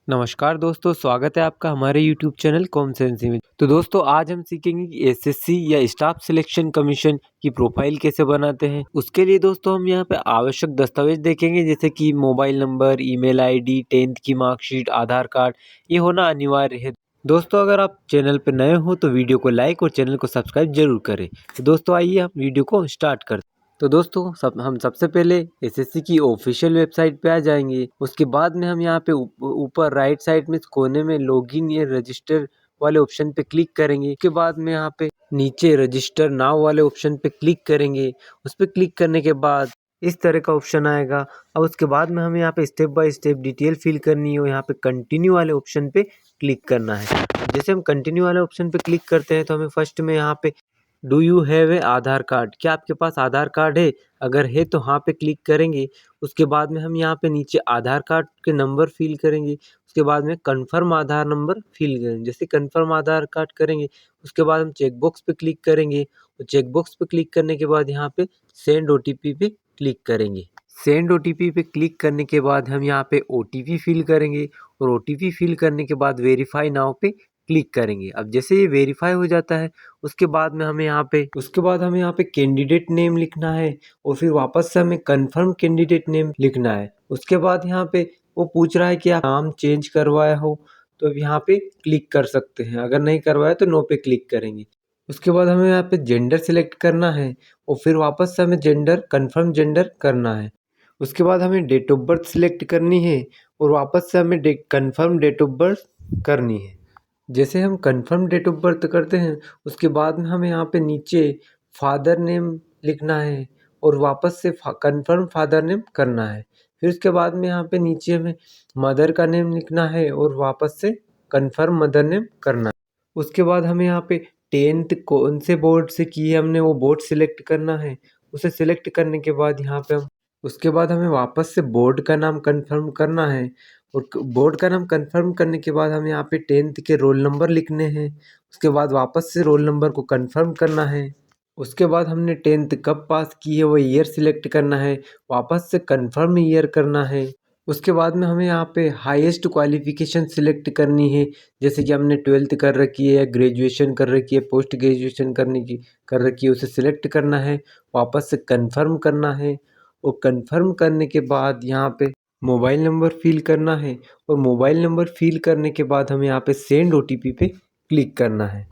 नमस्कार दोस्तों, स्वागत है आपका हमारे यूट्यूब चैनल कॉमसेंसी में। तो दोस्तों आज हम सीखेंगे कि एसएससी या स्टाफ सिलेक्शन कमीशन की प्रोफाइल कैसे बनाते हैं। उसके लिए दोस्तों हम यहाँ पे आवश्यक दस्तावेज देखेंगे, जैसे कि mobile number, email ID, 10th की मार्कशीट, आधार कार्ड, ये होना अनिवार्य है। दोस्तों अगर आप चैनल पर नए हो तो वीडियो को लाइक और चैनल को सब्सक्राइब जरूर करें। तो दोस्तों आइए हम वीडियो को स्टार्ट करते हैं। तो दोस्तों हम सबसे पहले एसएससी की ऑफिशियल वेबसाइट पे आ जाएंगे। उसके बाद में हम यहाँ पे ऊपर राइट साइड में कोने में लॉगिन या रजिस्टर वाले ऑप्शन पे क्लिक करेंगे। उसके बाद में यहाँ पे नीचे रजिस्टर नाउ वाले ऑप्शन पे क्लिक करेंगे। उस पर क्लिक करने के बाद इस तरह का ऑप्शन आएगा। अब उसके बाद में हमें यहाँ पे step by step detail fill करनी है और यहाँ पे कंटिन्यू वाले ऑप्शन पे क्लिक करना है। जैसे हम कंटिन्यू वाले ऑप्शन पे क्लिक करते हैं तो हमें फर्स्ट में यहाँ पे do you have a Aadhaar card, क्या आपके पास आधार कार्ड है? अगर है तो हाँ पे क्लिक करेंगे। उसके बाद में हम यहाँ पे नीचे आधार कार्ड के नंबर फिल करेंगे। उसके बाद में कंफर्म आधार नंबर फिल करेंगे। जैसे कंफर्म आधार कार्ड करेंगे उसके बाद हम चेक बॉक्स पे क्लिक करेंगे। और चेक बॉक्स पे क्लिक करने के बाद यहाँ पे सेंड ओटीपी पे क्लिक करेंगे। सेंड ओटीपी पे क्लिक करने के बाद हम यहाँ पे ओटीपी फिल करेंगे और ओटीपी फिल करने के बाद वेरीफाई नाउ पे क्लिक करेंगे। अब जैसे ये वेरीफाई हो जाता है उसके बाद हमें यहाँ पे कैंडिडेट नेम लिखना है और फिर वापस से हमें कंफर्म कैंडिडेट नेम लिखना है। उसके बाद यहाँ पे वो पूछ रहा है कि आप नाम चेंज करवाया हो तो यहाँ पे क्लिक कर सकते हैं, अगर नहीं करवाया तो नो पे क्लिक करेंगे। उसके बाद हमें यहाँ पे जेंडर सिलेक्ट करना है और फिर वापस से हमें जेंडर कंफर्म जेंडर करना है। उसके बाद हमें डेट ऑफ बर्थ सिलेक्ट करनी है और वापस से हमें कंफर्म डेट ऑफ बर्थ करनी है। जैसे हम कंफर्म डेट ऑफ बर्थ करते हैं उसके बाद में हमें यहाँ पे नीचे फादर नेम लिखना है और वापस से कंफर्म फादर नेम करना है। फिर उसके बाद में यहाँ पे नीचे हमें मदर का नेम लिखना है और वापस से कंफर्म मदर नेम करना है। उसके बाद हमें यहाँ पे 10th कौन से बोर्ड से की है हमने वो बोर्ड सिलेक्ट करना है। उसे सिलेक्ट करने के बाद यहाँ पे उसके बाद हमें वापस से बोर्ड का नाम कंफर्म करना है और बोर्ड का नाम कंफर्म करने के बाद हमें यहाँ पे 10th के रोल नंबर लिखने हैं। उसके बाद वापस से रोल नंबर को कंफर्म करना है। उसके बाद हमने 10th कब पास की है वो ईयर सिलेक्ट करना है, वापस से कंफर्म ईयर करना है। उसके बाद में हमें यहाँ पे हाईएस्ट क्वालिफिकेशन सिलेक्ट करनी है, जैसे कि हमने 12th कर रखी है या ग्रेजुएशन कर रखी है, पोस्ट ग्रेजुएशन करने की कर रखी है, उसे सिलेक्ट करना है, वापस से कंफर्म करना है। और कंफर्म करने के बाद यहाँ पे मोबाइल नंबर फिल करना है और मोबाइल नंबर फिल करने के बाद हमें यहाँ पे सेंड ओटीपी पे क्लिक करना है।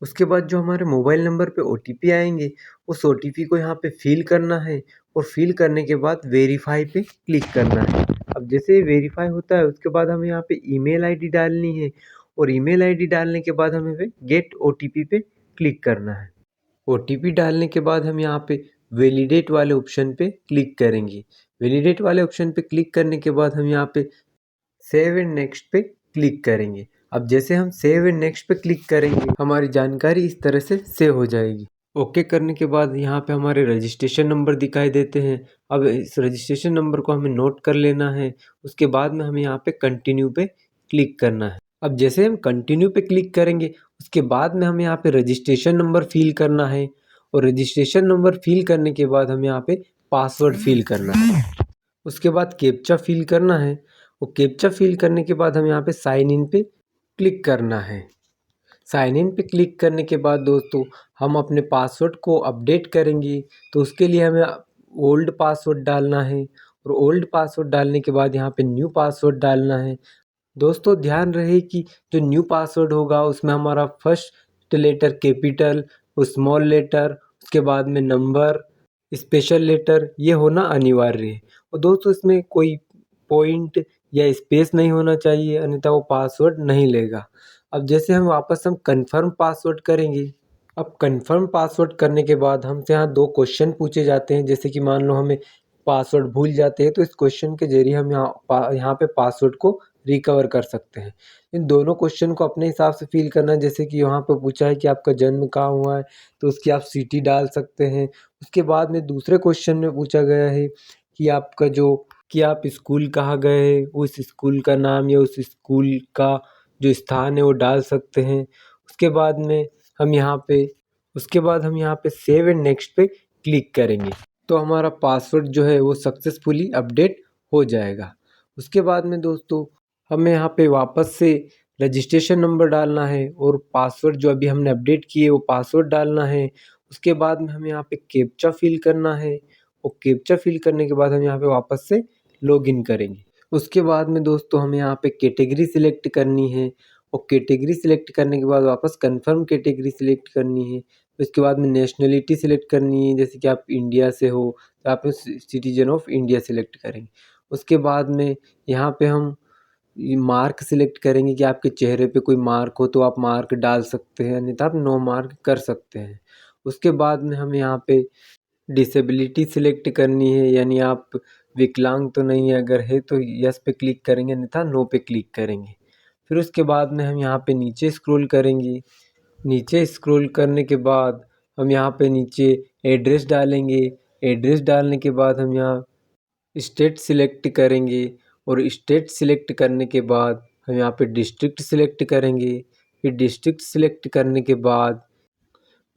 उसके बाद जो हमारे मोबाइल नंबर पे ओटीपी आएंगे उस ओटीपी को यहाँ पे फिल करना है और फिल करने के बाद वेरीफाई पे क्लिक करना है। अब जैसे वेरीफाई होता है उसके बाद हमें यहाँ पे ईमेल आईडी डालनी है और ईमेल आईडी डालने के बाद हमें गेट ओटीपी पे क्लिक करना है। ओटीपी डालने के बाद हम यहाँ पे वैलिडेट वाले ऑप्शन पे क्लिक करेंगे। वैलिडेट वाले ऑप्शन पे क्लिक करने के बाद हम यहाँ पे सेव एंड नेक्स्ट पे क्लिक करेंगे। अब जैसे हम सेव एंड नेक्स्ट पे क्लिक करेंगे हमारी जानकारी इस तरह से सेव हो जाएगी। ओके करने के बाद यहाँ पे हमारे रजिस्ट्रेशन नंबर दिखाई देते हैं। अब इस रजिस्ट्रेशन नंबर को हमें नोट कर लेना है। उसके बाद में हमें यहाँ पे कंटिन्यू पे क्लिक करना है। अब जैसे हम कंटिन्यू पे क्लिक करेंगे उसके बाद में हमें यहाँ पे रजिस्ट्रेशन नंबर फिल करना है और रजिस्ट्रेशन नंबर फिल करने के बाद हमें यहाँ पे पासवर्ड फिल करना है। उसके बाद कैप्चा फिल करना है और कैप्चा फिल करने के बाद हम यहाँ पे साइन इन पे क्लिक करना है। साइन इन पे क्लिक करने के बाद दोस्तों हम अपने पासवर्ड को अपडेट करेंगे, तो उसके लिए हमें ओल्ड पासवर्ड डालना है और ओल्ड पासवर्ड डालने के बाद यहाँ पे न्यू पासवर्ड डालना है। दोस्तों ध्यान रहे कि जो न्यू पासवर्ड होगा उसमें हमारा फर्स्ट लेटर कैपिटल और स्मॉल लेटर, उसके बाद में नंबर, स्पेशल लेटर, ये होना अनिवार्य है। और दोस्तों इसमें कोई पॉइंट या स्पेस नहीं होना चाहिए, अन्यथा वो पासवर्ड नहीं लेगा। अब जैसे हम कंफर्म पासवर्ड करेंगे। अब कंफर्म पासवर्ड करने के बाद हमसे यहाँ 2 क्वेश्चन पूछे जाते हैं, जैसे कि मान लो हमें पासवर्ड भूल जाते हैं तो इस क्वेश्चन के जरिए हम यहाँ पे पासवर्ड को रिकवर कर सकते हैं। इन दोनों क्वेश्चन को अपने हिसाब से फिल करना है। जैसे कि यहाँ पे पूछा है कि आपका जन्म कहाँ हुआ है तो उसकी आप सिटी डाल सकते हैं। उसके बाद में दूसरे क्वेश्चन में पूछा गया है कि आप स्कूल कहाँ गए, उस स्कूल का नाम या उस स्कूल का जो स्थान है वो डाल सकते हैं। उसके बाद हम यहाँ पे सेव एंड नेक्स्ट पे क्लिक करेंगे तो हमारा पासवर्ड जो है वो सक्सेसफुली अपडेट हो जाएगा। उसके बाद में दोस्तों हमें यहाँ पे वापस से रजिस्ट्रेशन नंबर डालना है और पासवर्ड जो अभी हमने अपडेट किए वो पासवर्ड डालना है। उसके बाद में हमें यहाँ पे कैप्चा फिल करना है और कैप्चा फिल करने के बाद हम यहाँ पे वापस से लॉगिन करेंगे। उसके बाद में दोस्तों हमें यहाँ पे कैटेगरी सिलेक्ट करनी है और कैटेगरी सिलेक्ट करने के बाद वापस कन्फर्म कैटेगरी सिलेक्ट करनी है। उसके बाद में नेशनलिटी सिलेक्ट करनी है, जैसे कि आप इंडिया से हो तो आप सिटीजन ऑफ इंडिया सिलेक्ट करेंगे। उसके बाद में यहाँ पे हम मार्क सिलेक्ट करेंगे कि आपके चेहरे पे कोई मार्क हो तो आप मार्क डाल सकते हैं, अन्यथा आप नो मार्क कर सकते हैं। उसके बाद में हमें यहाँ पे डिसेबिलिटी सिलेक्ट करनी है, यानी आप विकलांग तो नहीं है, अगर है तो यस पे क्लिक करेंगे, अन्यथा नो पे क्लिक करेंगे। फिर उसके बाद में हम यहाँ पे नीचे स्क्रॉल करेंगे। नीचे स्क्रॉल करने के बाद हम यहाँ पे नीचे एड्रेस डालेंगे। एड्रेस डालने के बाद हम यहाँ स्टेट सिलेक्ट करेंगे और स्टेट सिलेक्ट करने के बाद हम यहाँ पे डिस्ट्रिक्ट सिलेक्ट करेंगे। फिर डिस्ट्रिक्ट सिलेक्ट करने के बाद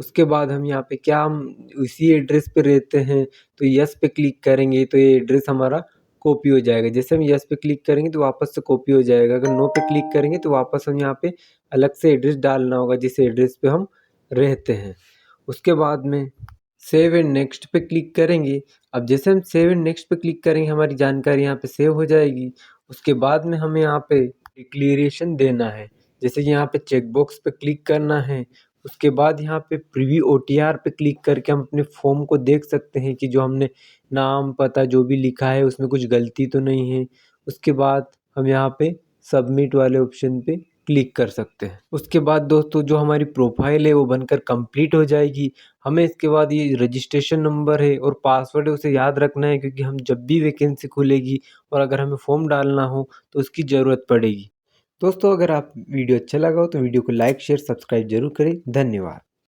उसके बाद हम यहाँ पे क्या हम उसी एड्रेस पे रहते हैं तो यस पे क्लिक करेंगे तो ये एड्रेस हमारा कॉपी हो जाएगा। जैसे हम यस पे क्लिक करेंगे तो वापस से कॉपी हो जाएगा। अगर नो पे क्लिक करेंगे तो वापस हम यहाँ पे अलग से एड्रेस डालना होगा जिस एड्रेस पे हम रहते हैं। उसके बाद में सेव एंड नेक्स्ट पे क्लिक करेंगे। अब जैसे हम सेव एंड नेक्स्ट पे क्लिक करेंगे हमारी जानकारी यहाँ पे सेव हो जाएगी। उसके बाद में हमें यहाँ पे डिक्लेरेशन देना है, जैसे यहाँ पे चेकबॉक्स पे क्लिक करना है। उसके बाद यहाँ पे प्रीव्यू OTR पे क्लिक करके हम अपने फॉर्म को देख सकते हैं कि जो हमने नाम पता जो भी लिखा है उसमें कुछ गलती तो नहीं है। उसके बाद हम यहाँ पे सबमिट वाले ऑप्शन पे क्लिक कर सकते हैं। उसके बाद दोस्तों जो हमारी प्रोफाइल है वो बनकर कंप्लीट हो जाएगी। हमें इसके बाद ये रजिस्ट्रेशन नंबर है और पासवर्ड है उसे याद रखना है, क्योंकि हम जब भी वैकेंसी खुलेगी और अगर हमें फॉर्म डालना हो तो उसकी ज़रूरत पड़ेगी। दोस्तों अगर आप वीडियो अच्छा लगा हो तो वीडियो को लाइक शेयर सब्सक्राइब जरूर करें। धन्यवाद।